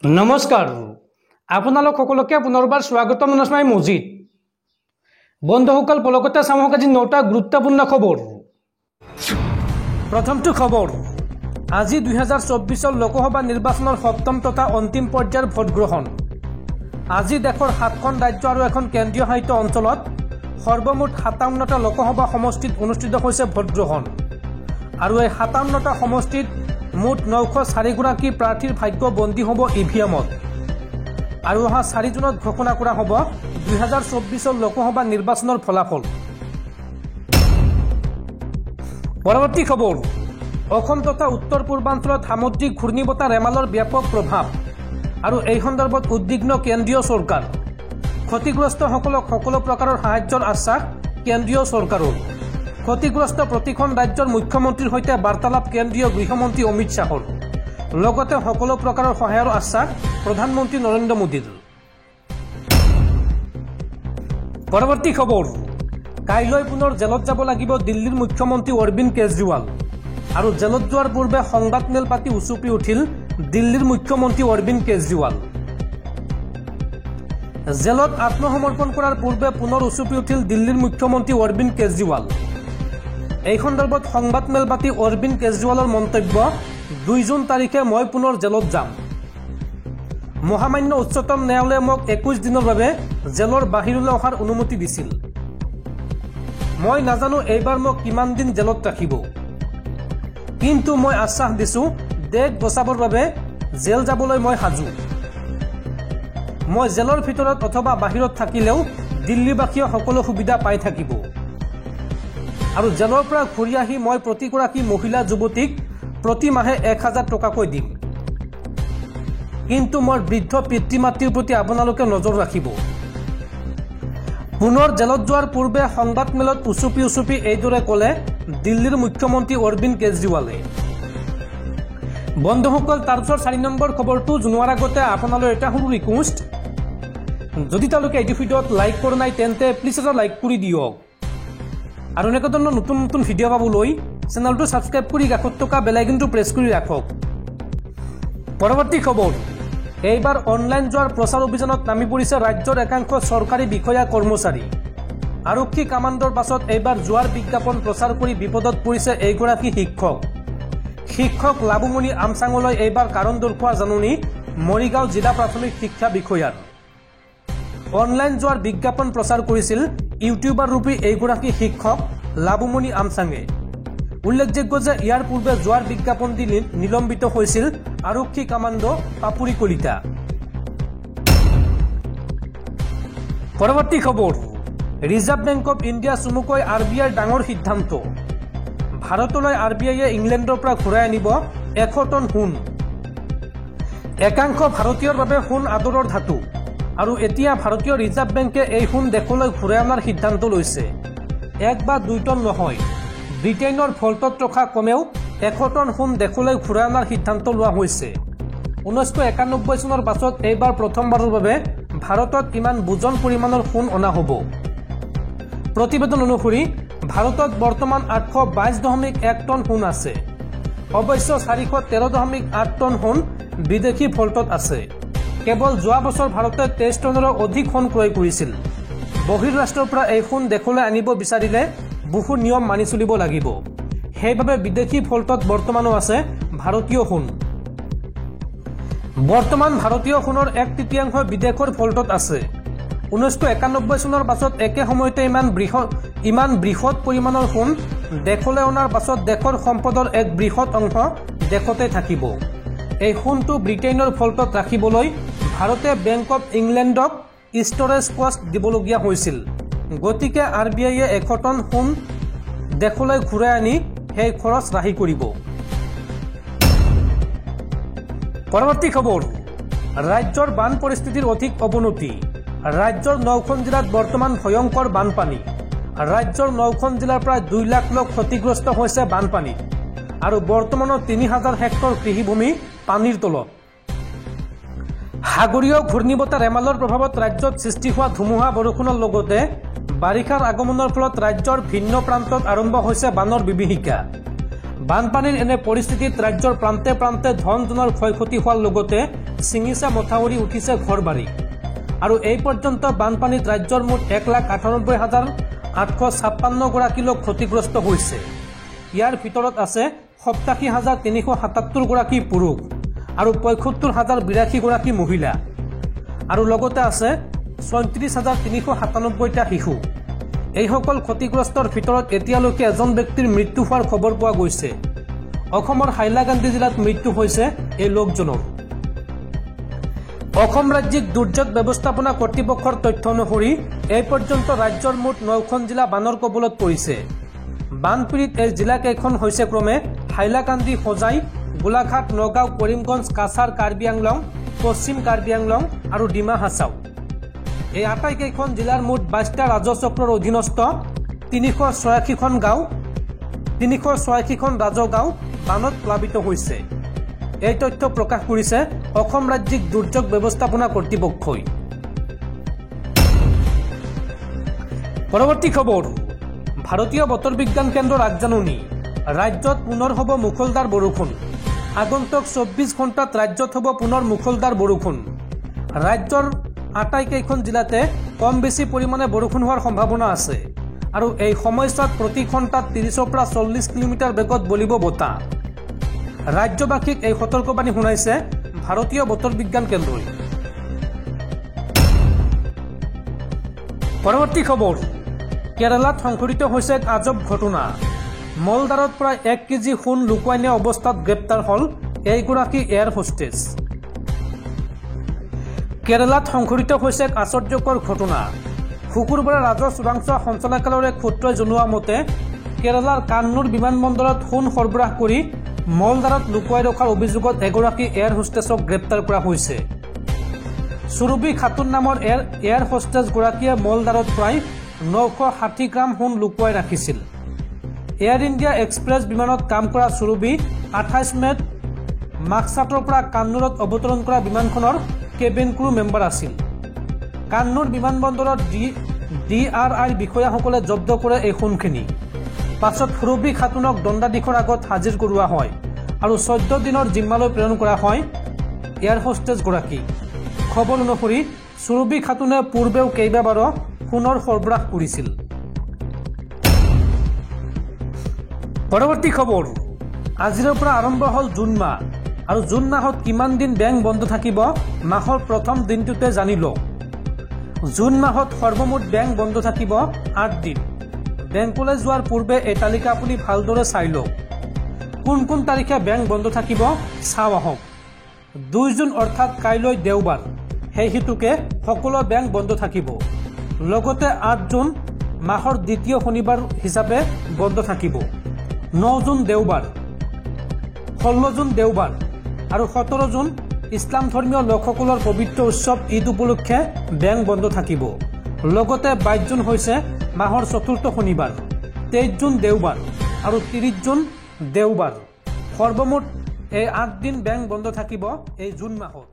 নমস্কাৰ আপোনালোক সকলোকে পুনৰবাৰ স্বাগতম জনাই মজিদ বন্ধুসকল পলকতে চামক আজি 9টা গুৰুত্বপূৰ্ণ খবৰ। প্ৰথমটো খবৰ, আজি 2024 লোকসভা নিৰ্বাচনৰ সপ্তম তথা অন্তিম পৰ্যায়ৰ ভোট গ্ৰহণ। আজি দেশৰ 7খন ৰাজ্য আৰু এখন কেন্দ্ৰীয় শাসিত অঞ্চলত সৰ্বমুঠ 57টা লোকসভা সমষ্টিত অনুষ্ঠিত হৈছে ভোট গ্ৰহণ। আৰু এই 57টা সমষ্টিত মুঠ 904 গৰাকী প্ৰাৰ্থীৰ ভাগ্য বন্দী হ'ব ইভিএমত। আৰু অহা 4 জুনত ঘোষণা কৰা হ'ব 2024 লোকসভা নিৰ্বাচনৰ ফলাফল। পৰৱৰ্তী খবৰ, অসম তথা উত্তৰ পূৰ্বাঞ্চলত সামুদ্ৰিক ঘূৰ্ণীবতাহ ৰেমালৰ ব্যাপক প্ৰভাৱ আৰু এই সন্দৰ্ভত উদ্বিগ্ন কেন্দ্ৰীয় চৰকাৰ। ক্ষতিগ্ৰস্তসকলক সকলো প্ৰকাৰৰ সাহায্যৰ আশ্বাস কেন্দ্ৰীয় চৰকাৰৰ। ক্ষতিগ্ৰস্ত প্ৰতিখন ৰাজ্যৰ মুখ্যমন্ত্ৰীৰ সৈতে বাৰ্তালাপ কেন্দ্ৰীয় গৃহমন্ত্ৰী অমিত শ্বাহৰ। লগতে সকলো প্ৰকাৰৰ সহায়ৰ আশ্বাস প্ৰধানমন্ত্ৰী নৰেন্দ্ৰ মোদীৰ। পৰৱৰ্তী খবৰ, কাইলৈ পুনৰ জেলত যাব লাগিব দিল্লীৰ মুখ্যমন্ত্ৰী অৰবিন্দ কেজৰিৱাল। আৰু জেলত যোৱাৰ পূৰ্বে সংবাদমেল পাতি উচুপি উঠিল দিল্লীৰ মুখ্যমন্ত্ৰী অৰবিন্দ কেজৰিৱাল। জেলত আত্মসমৰ্পণ কৰাৰ পূৰ্বে পুনৰ উচুপি উঠিল দিল্লীৰ মুখ্যমন্ত্ৰী অৰবিন্দ কেজৰিৱাল। এই সন্দৰ্ভত সংবাদমেল পাতি অৰবিন্দ কেজৰিৱালৰ মন্তব্য, 2 জুন তাৰিখে মই পুনৰ জেলত যাম। মহামান্য উচ্চতম ন্যায়ালয়ে মোক 21 দিনৰ বাবে জেলৰ বাহিৰলৈ অহাৰ অনুমতি দিছিল। মই নাজানো এইবাৰ মোক কিমান দিন জেলত ৰাখিব, কিন্তু মই আশ্বাস দিছোঁ দেশ বচাবৰ বাবে জেল যাবলৈ মই সাজু। মই জেলৰ ভিতৰত অথবা বাহিৰত থাকিলেও দিল্লীবাসীয়ে সকলো সুবিধা পাই থাকিব। আৰু জেলৰ পৰা ঘূৰি আহি মই প্ৰতিগৰাকী মহিলা যুৱতীক প্ৰতি মাহে 1000 টকাকৈ দিম। কিন্তু মোৰ বৃদ্ধ পিতৃ মাতৃৰ প্ৰতি আপোনালোকে নজৰ ৰাখিব। পুনৰ জেলত যোৱাৰ পূৰ্বে সংবাদমেলত উচুপি এইদৰে ক'লে দিল্লীৰ মুখ্যমন্ত্ৰী অৰবিন্দ কেজৰিৱালে। বন্ধুসকল, তাৰপিছত 4 নম্বৰ খবৰটো জনোৱাৰ আগতে আপোনালৈ এটা সৰু ৰিকুৱেষ্ট, যদি তেওঁলোকে এইটো ভিডিঅ'ত লাইক কৰা নাই তেন্তে প্লিজ এটা লাইক কৰি দিয়ক। আৰু এনেকুৱা ধৰণৰ নতুন নতুন ভিডিঅ' পাবলৈ চেনেলটো ছাবস্ক্ৰাইব কৰি কাষত থকা বেল আইকনটো প্ৰেছ কৰি ৰাখক। পৰৱৰ্তী খবৰ, এইবাৰ অনলাইন যোৱাৰ প্ৰচাৰ অভিযানত নামি পৰিছে ৰাজ্যৰ একাংশ চৰকাৰী বিষয়া কৰ্মচাৰী। আৰক্ষী কামাণ্ডৰ পাছত এইবাৰ যোৱাৰ বিজ্ঞাপন প্ৰচাৰ কৰি বিপদত পৰিছে এইগৰাকী শিক্ষক লাবুমণি আমচাঙলৈ এইবাৰ কাৰণ দৰ্শোৱা জাননী মৰিগাঁও জিলা প্ৰাথমিক শিক্ষা বিষয়াৰ। অনলাইন যোৱাৰ বিজ্ঞাপন প্ৰচাৰ কৰিছিল ইউটিউবাৰ ৰূপী এইগৰাকী শিক্ষক লাবুমণি আমচাঙে। উল্লেখযোগ্য যে ইয়াৰ পূৰ্বে যোৱাৰ বিজ্ঞাপন দি নিলম্বিত হৈছিল আৰক্ষী কামাণ্ড পাপুৰি কলিতা। পৰৱৰ্তী খবৰ, ৰিজাৰ্ভ বেংক অৱ ইণ্ডিয়া চমুকৈ RBIৰ ডাঙৰ সিদ্ধান্ত। ভাৰতলৈ RBIয়ে ইংলেণ্ডৰ পৰা ঘূৰাই আনিব 100 টন সোণ। একাংশ ভাৰতীয়ৰ বাবে সোণ আদৰৰ ধাতু। আৰু এতিয়া ভাৰতীয় ৰিজাৰ্ভ বেংকে এই সোণ দেশলৈ ঘূৰাই অনাৰ সিদ্ধান্ত লৈছে। 1 বা 2 টন নহয়, ব্ৰিটেইনৰ ভল্টত ৰখা কমেও 100 টন সোণ দেশলৈ ঘূৰাই অনাৰ সিদ্ধান্ত লোৱা হৈছে। 1991 চনৰ পাছত এইবাৰ প্ৰথমবাৰৰ বাবে ভাৰতত ইমান বুজন পৰিমাণৰ সোণ অনা হ'ব। প্ৰতিবেদন অনুসৰি ভাৰতত বৰ্তমান 822.1 টন সোণ আছে। অৱশ্য 413.8 টন সোণ বিদেশী ভল্টত আছে। কেৱল যোৱা বছৰ ভাৰতে 23 টনৰো অধিক সোণ ক্ৰয় কৰিছিল। বহিৰ্ৰাষ্ট্ৰৰ পৰা এই সোণ দেশলৈ আনিব বিচাৰিলে বহু নিয়ম মানি চলিব লাগিব। সেইবাবে বিদেশী ভল্টত বৰ্তমানো আছে ভাৰতীয় সোণ। বৰ্তমান ভাৰতীয় সোণৰ 1/3 বিদেশৰ ভল্টত আছে। 1991 চনৰ পাছত একে সময়তে ইমান বৃহৎ পৰিমাণৰ সোণ দেশলৈ অনাৰ পাছত দেশৰ সম্পদৰ এক বৃহৎ অংশ দেশতে থাকিব। এই সোণটো ব্ৰিটেইনৰ ভল্টত ৰাখিবলৈ ভাৰতে বেংক অৱ ইংলেণ্ডক ষ্ট'ৰেজ কষ্ট দিবলগীয়া হৈছিল। গতিকে RBIয়ে 100 টন সোণ দেশলৈ ঘূৰাই আনি সেই খৰচ ৰাহি কৰিব। পৰৱৰ্তী খবৰ, ৰাজ্যৰ বান পৰিস্থিতিৰ অধিক অৱনতি। ৰাজ্যৰ 9খন জিলাত বৰ্তমান ভয়ংকৰ বানপানী। ৰাজ্যৰ 9খন জিলাৰ প্ৰায় 2 লাখ লোক ক্ষতিগ্ৰস্ত হৈছে বানপানীত। আৰু বৰ্তমানৰ 3000 হেক্টৰ কৃষিভূমি পানীৰ তলত। সাগৰীয় ঘূৰ্ণীবতাহ ৰেমালৰ প্ৰভাৱত ৰাজ্যত সৃষ্টি হোৱা ধুমুহা বৰষুণৰ লগতে বাৰিষাৰ আগমনৰ ফলত ৰাজ্যৰ ভিন্ন প্ৰান্তত আৰম্ভ হৈছে বানৰ বিভীষিকা। বানপানীৰ এনে পৰিস্থিতিত ৰাজ্যৰ প্ৰান্তে প্ৰান্তে ধন জনৰ ক্ষয়ক্ষতি হোৱাৰ লগতে ছিঙিছে মথাউৰি, উঠিছে ঘৰ বাৰী। আৰু এই পৰ্যন্ত বানপানীত ৰাজ্যৰ মুঠ 1,98,856 গৰাকী লোক ক্ষতিগ্ৰস্ত হৈছে। ইয়াৰ ভিতৰত আছে 87,377 গৰাকী পুৰুষ আৰু 75,082 গৰাকী মহিলা, আৰু লগতে আছে 34,397টা শিশু। এইসকল ক্ষতিগ্ৰস্তৰ ভিতৰত এতিয়ালৈকে এজন ব্যক্তিৰ মৃত্যু হোৱাৰ খবৰ পোৱা গৈছে। অসমৰ হাইলাকান্দি জিলাত মৃত্যু হৈছে এই লোকজনৰ। অসম ৰাজ্যিক দুৰ্যোগ ব্যৱস্থাপনা কৰ্তৃপক্ষৰ তথ্য অনুসৰি এই পৰ্যন্ত ৰাজ্যৰ মুঠ 9খন জিলা বানৰ কবলত পৰিছে। বানপীড়িত এই জিলাকেইখন হৈছে ক্ৰমে হাইলাকান্দি, হোজাই, গোলাঘাট, নগাঁও, কৰিমগঞ্জ, কাছাৰ, কাৰ্বি আংলং, পশ্চিম কাৰ্বি আংলং আৰু ডিমা হাছাও। এই আটাইকেইখন জিলাৰ মুঠ 22টা ৰাজচক্ৰৰ অধীনস্থ 386খন গাঁও, 386খন ৰাজগাঁও বানত প্লাবিত হৈছে। এই তথ্য প্ৰকাশ কৰিছে অসম ৰাজ্যিক দুৰ্যোগ ব্যৱস্থাপনা কৰ্তৃপক্ষই। পৰৱৰ্তী খবৰ, ভাৰতীয় বতৰ বিজ্ঞান কেন্দ্ৰৰ আগজাননী, ৰাজ্যত পুনৰ হ'ব মুখলধাৰ বৰষুণ। আগন্তুক 24 ঘণ্টাত ৰাজ্যত হ'ব পুনৰ মুখলধাৰ বৰষুণ। ৰাজ্যৰ আটাইকেইখন জিলাতে কম বেছি পৰিমাণে বৰষুণ হোৱাৰ সম্ভাৱনা আছে আৰু এই সময়ছোৱাত প্ৰতি ঘণ্টাত 30ৰ পৰা 40 কিলোমিটাৰ বেগত বলিব বতাহ। ৰাজ্যবাসীক এই সতৰ্কবাণী শুনাইছে ভাৰতীয় বতৰ বিজ্ঞান কেন্দ্ৰই। পৰৱৰ্তী খবৰ, কেৰালাত সংঘটিত হৈছে এক আজব ঘটনা। মলদাৰত প্ৰায় 1 কেজি সোণ লুকুৱাই নিয়া অৱস্থাত গ্ৰেপ্তাৰ হ'ল এইগৰাকী এয়াৰ হোষ্টেছ। কেৰালাত সংঘটিত হৈছে এক আশ্চৰ্যকৰ ঘটনা। শুকুৰবাৰে ৰাজ্য চোৰাংচোৱা সঞ্চালকালয়ৰ এক সূত্ৰই জনোৱা মতে কেৰালাৰ কান্নুৰ বিমানবন্দৰত সোণ সৰবৰাহ কৰি মলদাৰত লুকুৱাই ৰখাৰ অভিযোগত এগৰাকী এয়াৰ হোষ্টেছক গ্ৰেপ্তাৰ কৰা হৈছে। সুৰভি খাতুন নামৰ এয়াৰ হোষ্টেছগৰাকীয়ে মলদাৰত প্ৰায় 960 গ্ৰাম সোণ লুকুৱাই ৰাখিছিল। এয়াৰ ইণ্ডিয়া এক্সপ্ৰেছ বিমানত কাম কৰা সুৰভি 28 মেত মাকসাটৰ পৰা কান্নুৰত অৱতৰণ কৰা বিমানখনৰ কেবিন ক্ৰু মেম্বাৰ আছিল। কান্নুৰ বিমানবন্দৰত DRI বিষয়াসকলে জব্দ কৰে এই সোণখিনি। পাছত সুৰভি খাতুনক দণ্ডাধীশৰ আগত হাজিৰ কৰোৱা হয় আৰু 14 দিনৰ জিম্মালৈ প্ৰেৰণ কৰা হয় এয়াৰ হোষ্টেছগৰাকী। খবৰ অনুসৰি সুৰভি খাতুনে পূৰ্বেও কেইবাবাৰো সোণৰ সৰবৰাহ কৰিছিল। পৰৱৰ্তী খবৰ, আজিৰ পৰা আৰম্ভ হ'ল জুন মাহ আৰু জুন মাহত কিমান দিন বেংক বন্ধ থাকিব মাহৰ প্ৰথম দিনটোতে জানি লওক। জুন মাহত সৰ্বমুঠ বেংক বন্ধ থাকিব 8 দিন। বেংকলৈ যোৱাৰ পূৰ্বে এই তালিকা আপুনি ভালদৰে চাই লওক। কোন কোন তাৰিখে বেংক বন্ধ থাকিব চাওঁ আহক। 2 জুন অৰ্থাৎ কাইলৈ দেওবাৰ, সেই হেতুকে সকলো বেংক বন্ধ থাকিব। লগতে 8 জুন মাহৰ দ্বিতীয় শনিবাৰ হিচাপে বন্ধ থাকিব। 9 জুন দেওবাৰ, 16 জুন দেওবাৰ আৰু 17 জুন ইছলাম ধৰ্মীয় লোকসকলৰ পবিত্ৰ উৎসৱ ঈদ উপলক্ষে বেংক বন্ধ থাকিব। লগতে 22 জুন হৈছে মাহৰ 4ৰ্থ শনিবাৰ, 23 জুন দেওবাৰ আৰু 30 জুন দেওবাৰ। সৰ্বমুঠ এই 8 দিন বেংক বন্ধ থাকিব এই জুন মাহত।